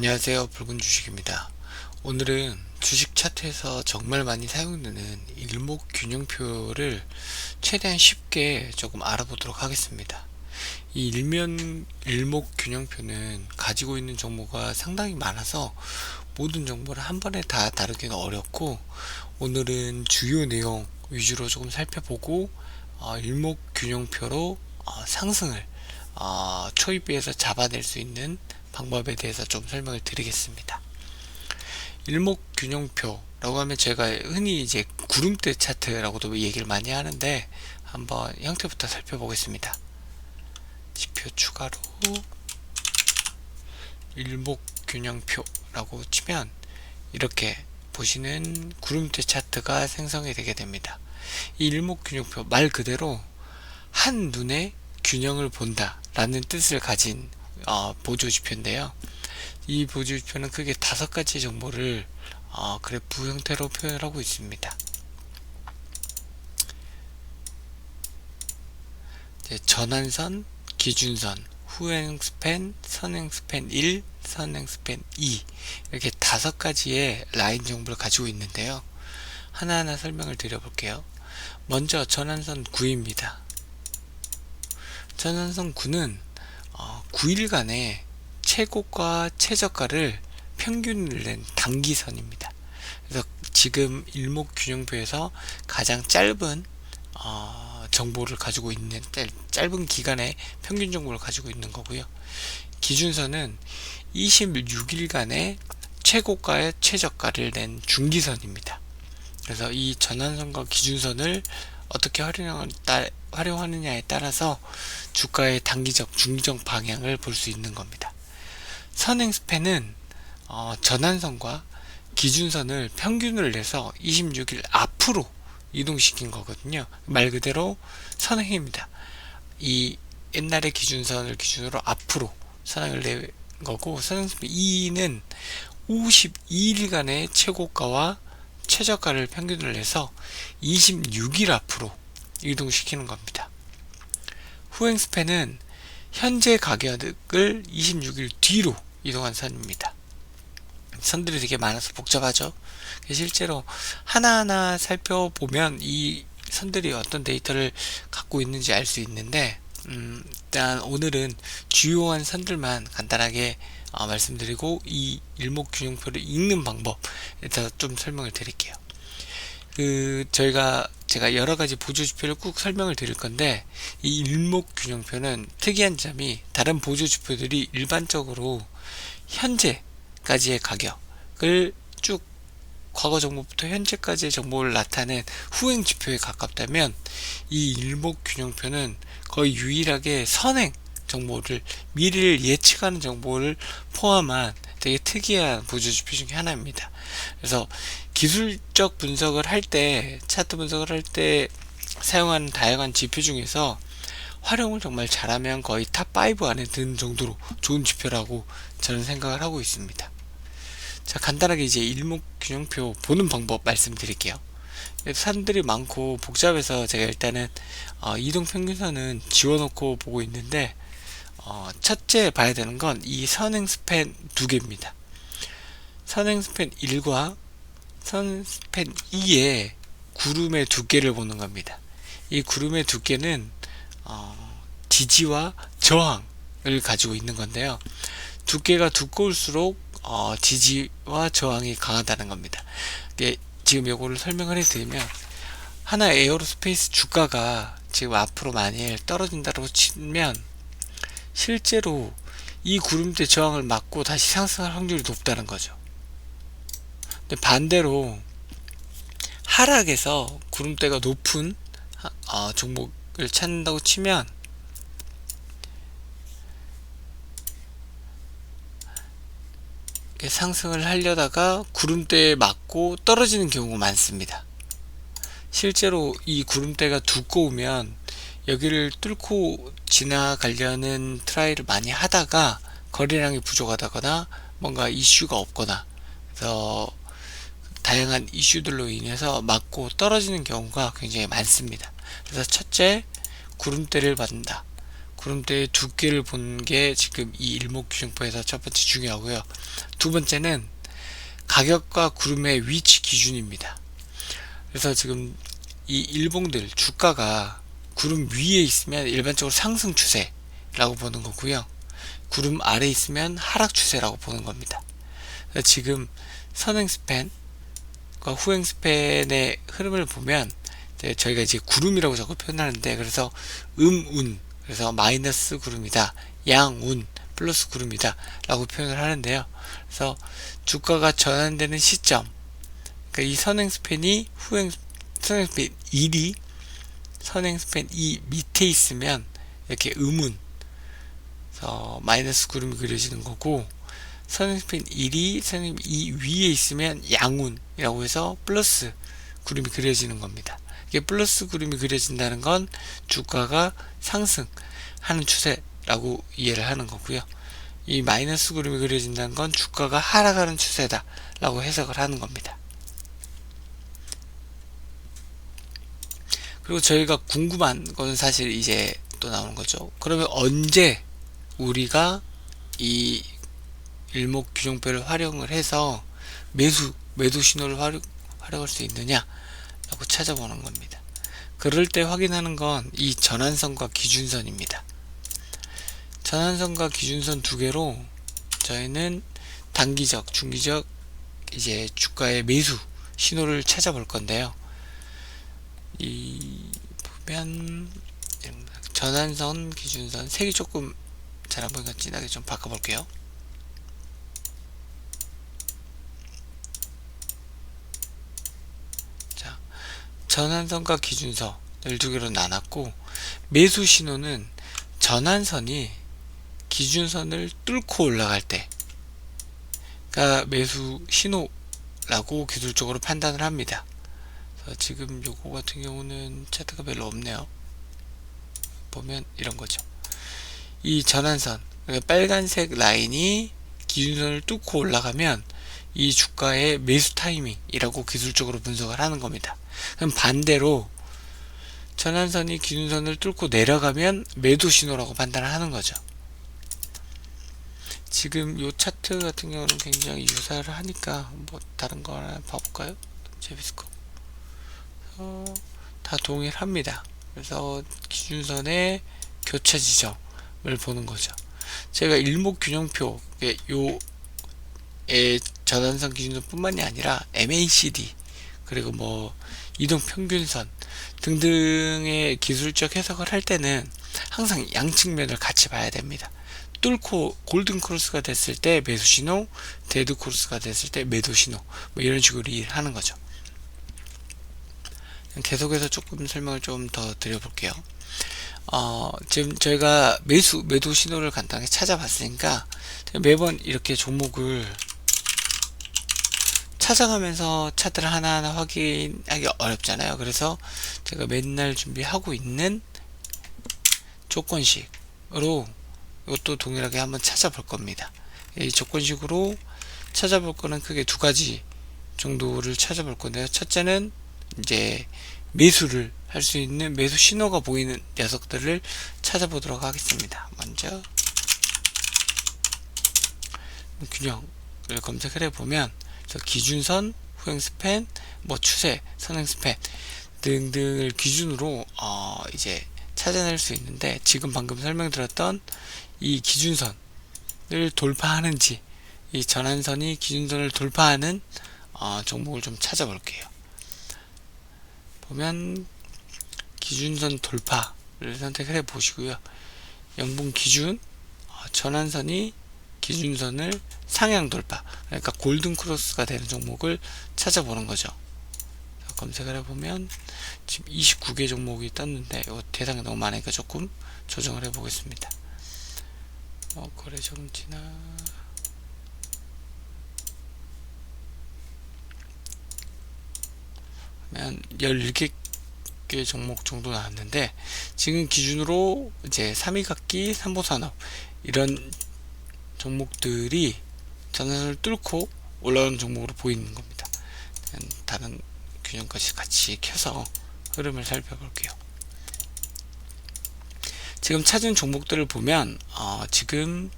안녕하세요. 붉은 주식입니다. 오늘은 주식 차트에서 정말 많이 사용되는 일목균형표를 최대한 쉽게 조금 알아보도록 하겠습니다. 이 일목균형표는 가지고 있는 정보가 상당히 많아서 모든 정보를 한 번에 다 다루기는 어렵고, 오늘은 주요 내용 위주로 조금 살펴보고 일목균형표로 상승을 초입비에서 잡아낼 수 있는 방법에 대해서 좀 설명을 드리겠습니다. 일목균형표라고 하면 제가 흔히 이제 구름대 차트라고도 얘기를 많이 하는데, 한번 형태부터 살펴보겠습니다. 지표 추가로 일목균형표라고 치면 이렇게 보시는 구름대 차트가 생성이 되게 됩니다. 이 일목균형표 말 그대로 한눈에 균형을 본다 라는 뜻을 가진 보조지표인데요. 이 보조지표는 크게 5가지 정보를 그래프 형태로 표현하고 있습니다. 전환선, 기준선, 후행스팬, 선행스팬 1, 선행스팬 2, 이렇게 5가지의 라인 정보를 가지고 있는데요. 하나하나 설명을 드려볼게요. 먼저 전환선 9입니다. 전환선 9는 9일간의 최고가 최저가를 평균을 낸 단기선입니다. 그래서 지금 일목균형표에서 가장 짧은 정보를 가지고 있는, 짧은 기간의 평균 정보를 가지고 있는 거고요. 기준선은 26일간의 최고가의 최저가를 낸 중기선입니다. 그래서 이 전환선과 기준선을 어떻게 활용하느냐에 따라서 주가의 단기적, 중기적 방향을 볼 수 있는 겁니다. 선행스팬은 전환선과 기준선을 평균을 내서 26일 앞으로 이동시킨 거거든요. 말 그대로 선행입니다. 이 옛날의 기준선을 기준으로 앞으로 선행을 낸 거고, 선행스팬 2는 52일간의 최고가와 최저가를 평균을 내서 26일 앞으로 이동시키는 겁니다. 후행스팬은 현재 가격을 26일 뒤로 이동한 선입니다. 선들이 되게 많아서 복잡하죠. 실제로 하나하나 살펴보면 이 선들이 어떤 데이터를 갖고 있는지 알 수 있는데, 일단 오늘은 주요한 선들만 간단하게 말씀드리고, 이 일목균형표를 읽는 방법에 대해서 좀 설명을 드릴게요. 제가 여러가지 보조지표를 꾹 설명을 드릴 건데, 이 일목균형표는 특이한 점이, 다른 보조지표들이 일반적으로 현재까지의 가격을 쭉 과거 정보부터 현재까지의 정보를 나타낸 후행지표에 가깝다면, 이 일목균형표는 거의 유일하게 선행 정보를, 미래를 예측하는 정보를 포함한 되게 특이한 보조지표 중에 하나입니다. 그래서 기술적 분석을 할 때, 차트 분석을 할 때 사용하는 다양한 지표 중에서 활용을 정말 잘하면 거의 탑5 안에 드는 정도로 좋은 지표라고 저는 생각을 하고 있습니다. 자, 간단하게 이제 일목균형표 보는 방법 말씀드릴게요. 산들이 많고 복잡해서 제가 일단은 이동평균선은 지워놓고 보고 있는데, 첫째 봐야 되는 건 이 선행스팬 2개입니다. 선행스팬 1과 선행스팬 2의 구름의 두께를 보는 겁니다. 이 구름의 두께는 지지와 저항을 가지고 있는 건데요. 두께가 두꺼울수록 지지와 저항이 강하다는 겁니다. 지금 이거를 설명을 해드리면, 하나 에어로스페이스 주가가 지금 앞으로 만일 떨어진다고 치면 실제로 이 구름대 저항을 맞고 다시 상승할 확률이 높다는 거죠. 근데 반대로 하락에서 구름대가 높은 종목을 찾는다고 치면 상승을 하려다가 구름대에 맞고 떨어지는 경우가 많습니다. 실제로 이 구름대가 두꺼우면 여기를 뚫고 지나가려는 트라이를 많이 하다가 거래량이 부족하다거나 뭔가 이슈가 없거나, 그래서 다양한 이슈들로 인해서 맞고 떨어지는 경우가 굉장히 많습니다. 그래서 첫째, 구름대를 받는다. 구름대의 두께를 보는 게 지금 이 일목균형표에서 첫 번째 중요하고요. 두 번째는 가격과 구름의 위치 기준입니다. 그래서 지금 이 일봉들 주가가 구름 위에 있으면 일반적으로 상승 추세라고 보는 거고요. 구름 아래에 있으면 하락 추세라고 보는 겁니다. 지금 선행 스팬과 후행 스팬의 흐름을 보면 저희가 이제 구름이라고 자꾸 표현하는데, 그래서 운, 그래서 마이너스 구름이다, 양운, 플러스 구름이다 라고 표현을 하는데요. 그래서 주가가 전환되는 시점, 그러니까 이 선행스팬이 선행스팬 1이 선행스팬 2 밑에 있으면 이렇게 음운, 마이너스 구름이 그려지는 거고, 선행스팬 1이 선행스팬 2 위에 있으면 양운이라고 해서 플러스 구름이 그려지는 겁니다. 이게 플러스 구름이 그려진다는 건 주가가 상승하는 추세라고 이해를 하는 거고요. 이 마이너스 구름이 그려진다는 건 주가가 하락하는 추세다 라고 해석을 하는 겁니다. 그리고 저희가 궁금한 건 사실 이제 또 나오는 거죠. 그러면 언제 우리가 이 일목균형표를 활용을 해서 매도 신호를 활용할 수 있느냐 라고 찾아보는 겁니다. 그럴 때 확인하는 건 이 전환선과 기준선입니다. 전환선과 기준선 두 개로 저희는 단기적, 중기적 이제 주가의 매수 신호를 찾아볼 건데요. 이 보면 전환선, 기준선 색이 조금 잘 안 보이니까 진하게 좀 바꿔볼게요. 자, 전환선과 기준선을 두 개로 나눴고, 매수 신호는 전환선이 기준선을 뚫고 올라갈 때가 매수 신호라고 기술적으로 판단을 합니다. 지금 요거 같은 경우는 차트가 별로 없네요. 보면 이런 거죠. 이 전환선, 그러니까 빨간색 라인이 기준선을 뚫고 올라가면 이 주가의 매수 타이밍이라고 기술적으로 분석을 하는 겁니다. 그럼 반대로 전환선이 기준선을 뚫고 내려가면 매도 신호라고 판단을 하는 거죠. 지금 요 차트 같은 경우는 굉장히 유사를 하니까 뭐 다른 거 하나 봐볼까요? 재밌을 거. 다 동일합니다. 그래서 기준선의 교차 지점을 보는 거죠. 제가 일목균형표 요의 전환선 기준선 뿐만이 아니라 MACD 그리고 뭐 이동평균선 등등의 기술적 해석을 할 때는 항상 양측면을 같이 봐야 됩니다. 뚫고 골든 크로스가 됐을 때 매수 신호, 데드 크로스가 됐을 때 매도 신호, 뭐 이런 식으로 이해를 하는 거죠. 계속해서 조금 설명을 좀 더 드려볼게요. 지금 저희가 매도 신호를 간단하게 찾아봤으니까 매번 이렇게 종목을 찾아가면서 차트를 하나하나 확인하기 어렵잖아요. 그래서 제가 맨날 준비하고 있는 조건식으로 이것도 동일하게 한번 찾아볼 겁니다. 이 조건식으로 찾아볼 거는 크게 두 가지 정도를 찾아볼 건데요. 첫째는 이제 매수를 할 수 있는 매수 신호가 보이는 녀석들을 찾아보도록 하겠습니다. 먼저 균형을 검색을 해보면 기준선, 후행 스팬, 뭐 추세, 선행 스팬 등등을 기준으로 이제 찾아낼 수 있는데, 지금 방금 설명드렸던 이 기준선을 돌파하는지, 이 전환선이 기준선을 돌파하는 종목을 좀 찾아볼게요. 보면 기준선 돌파를 선택을 해 보시고요. 영분 기준 전환선이 기준선을 상향 돌파, 그러니까 골든 크로스가 되는 종목을 찾아보는 거죠. 검색을 해보면 지금 29개 종목이 떴는데 이거 대상이 너무 많으니까 조금 조정을 해 보겠습니다. 거래 정지나 하면 17개 종목 정도 나왔는데, 지금 기준으로 이제 3위각기, 삼보산업 이런 종목들이 전환을 뚫고 올라오는 종목으로 보이는 겁니다. 다른 균형까지 같이 켜서 흐름을 살펴볼게요. 지금 찾은 종목들을 보면 지금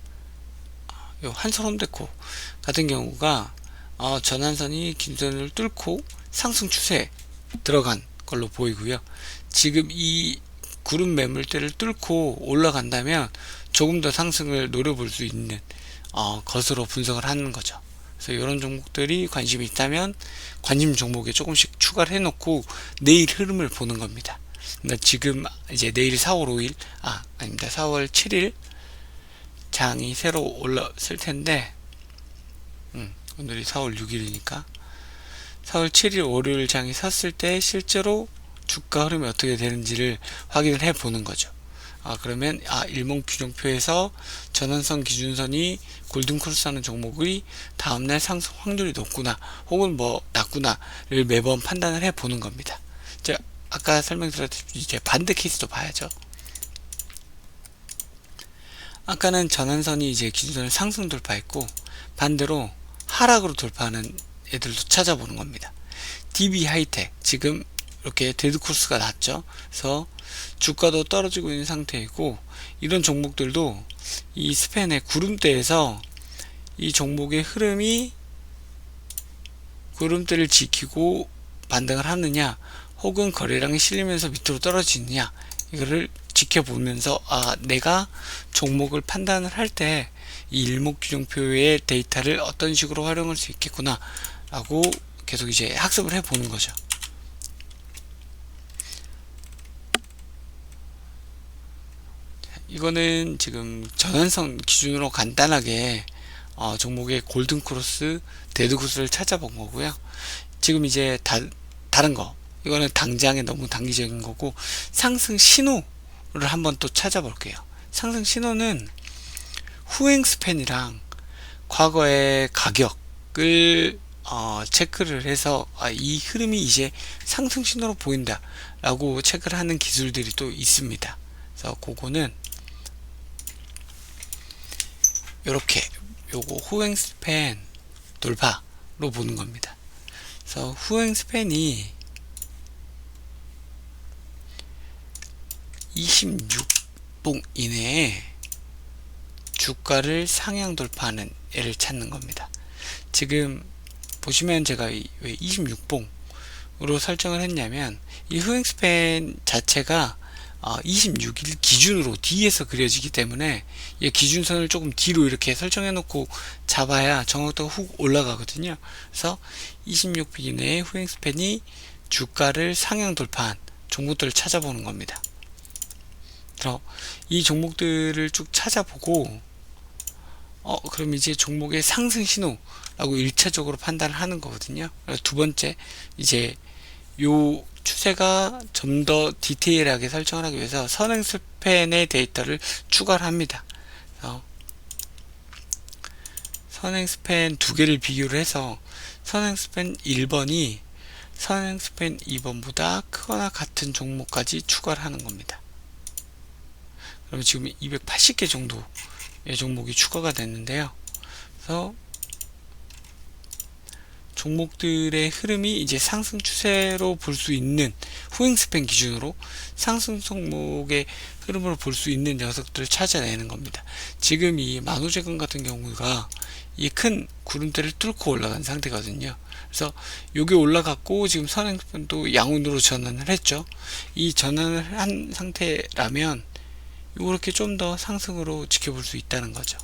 요 한솔홈데코 같은 경우가 전환선이 기준선을 뚫고 상승 추세에 들어간 걸로 보이고요. 지금 이 구름 매물대를 뚫고 올라간다면 조금 더 상승을 노려볼 수 있는 것으로 분석을 하는 거죠. 그래서 이런 종목들이 관심이 있다면 관심 종목에 조금씩 추가를 해놓고 내일 흐름을 보는 겁니다. 그러니까 지금 이제 내일 4월 5일 아닙니다. 4월 7일 장이 새로 올랐을 텐데 오늘이 4월 6일이니까 4월 7일 월요일 장이 섰을 때 실제로 주가 흐름이 어떻게 되는지를 확인을 해 보는 거죠. 그러면 일목균형표에서 전환선 기준선이 골든크로스 하는 종목의 다음날 상승 확률이 높구나 혹은 뭐 낮구나를 매번 판단을 해 보는 겁니다. 자, 아까 설명드렸듯이 이제 반대 케이스도 봐야죠. 아까는 전환선이 이제 기준선을 상승 돌파했고 반대로 하락으로 돌파하는 애들도 찾아보는 겁니다. DB 하이텍 지금 이렇게 데드코스가 났죠. 그래서 주가도 떨어지고 있는 상태이고 이런 종목들도 이 스팬의 구름대에서 이 종목의 흐름이 구름대를 지키고 반등을 하느냐 혹은 거래량이 실리면서 밑으로 떨어지느냐 이거를 지켜보면서 내가 종목을 판단을 할 때 이 일목균형표의 데이터를 어떤 식으로 활용할 수 있겠구나 라고 계속 이제 학습을 해 보는 거죠. 이거는 지금 전환선 기준으로 간단하게 종목의 골든크로스, 데드크로스를 찾아본 거고요. 지금 이제 다른 거 이거는 당장에 너무 단기적인 거고 상승 신호를 한번 또 찾아볼게요. 상승 신호는 후행 스팬이랑 과거의 가격을 체크를 해서 이 흐름이 이제 상승 신호로 보인다 라고 체크를 하는 기술들이 또 있습니다. 그래서 그거는 요렇게 요거 후행 스팬 돌파로 보는 겁니다. 그래서 후행 스팬이 26봉 이내에 주가를 상향 돌파하는 애를 찾는 겁니다. 지금 보시면 제가 왜 26봉으로 설정을 했냐면 이 후행 스팬 자체가 26일 기준으로 뒤에서 그려지기 때문에 이 기준선을 조금 뒤로 이렇게 설정해 놓고 잡아야 정확도가 훅 올라가거든요. 그래서 26분 이내에 후행 스팬이 주가를 상향 돌파한 종목들을 찾아보는 겁니다. 그래서 이 종목들을 쭉 찾아보고 그럼 이제 종목의 상승 신호라고 1차적으로 판단을 하는 거거든요. 두 번째 이제 요 추세가 좀 더 디테일하게 설정을 하기 위해서 선행 스팬의 데이터를 추가를 합니다. 선행 스팬 두 개를 비교를 해서 선행 스팬 1번이 선행 스팬 2번보다 크거나 같은 종목까지 추가를 하는 겁니다. 그러면 지금 280개 정도의 종목이 추가가 됐는데요. 그래서 종목들의 흐름이 이제 상승 추세로 볼 수 있는 후행 스팬 기준으로 상승 종목의 흐름을 볼 수 있는 녀석들을 찾아내는 겁니다. 지금 이 만호제건 같은 경우가 이 큰 구름대를 뚫고 올라간 상태거든요. 그래서 요게 올라갔고 지금 선행 스팬도 양운으로 전환을 했죠. 이 전환을 한 상태라면 이렇게 좀 더 상승으로 지켜볼 수 있다는 거죠.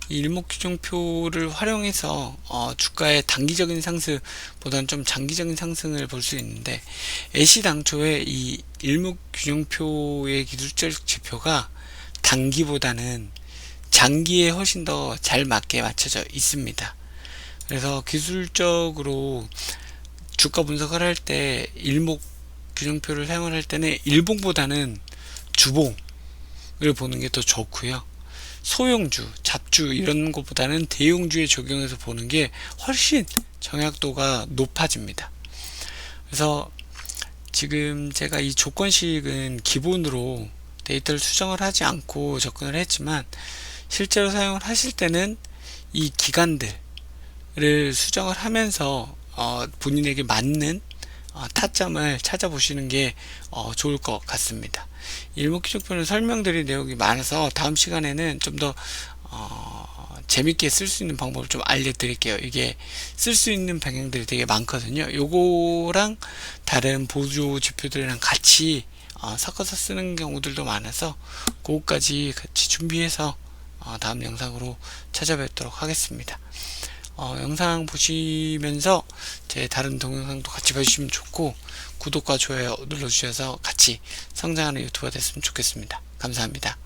일목균형표를 활용해서 주가의 단기적인 상승보다는 좀 장기적인 상승을 볼 수 있는데 애시당초에 이 일목균형표의 기술적 지표가 단기보다는 장기에 훨씬 더 잘 맞게 맞춰져 있습니다. 그래서 기술적으로 주가 분석을 할 때 일목균형표를 사용을 할 때는 일봉보다는 주봉을 보는 게 더 좋고요. 소형주, 잡주 이런 것보다는 대형주에 적용해서 보는 게 훨씬 정확도가 높아집니다. 그래서 지금 제가 이 조건식은 기본으로 데이터를 수정을 하지 않고 접근을 했지만 실제로 사용을 하실 때는 이 기간들을 수정을 하면서 본인에게 맞는 타점을 찾아보시는 게 좋을 것 같습니다. 일목요정표는 설명드릴 내용이 많아서 다음 시간에는 좀 더 재밌게 쓸 수 있는 방법을 좀 알려드릴게요. 이게 쓸 수 있는 방향들이 되게 많거든요. 요거랑 다른 보조지표들이랑 같이 섞어서 쓰는 경우들도 많아서 그거까지 같이 준비해서 다음 영상으로 찾아뵙도록 하겠습니다. 영상 보시면서 제 다른 동영상도 같이 봐주시면 좋고, 구독과 좋아요 눌러주셔서 같이 성장하는 유튜버가 됐으면 좋겠습니다. 감사합니다.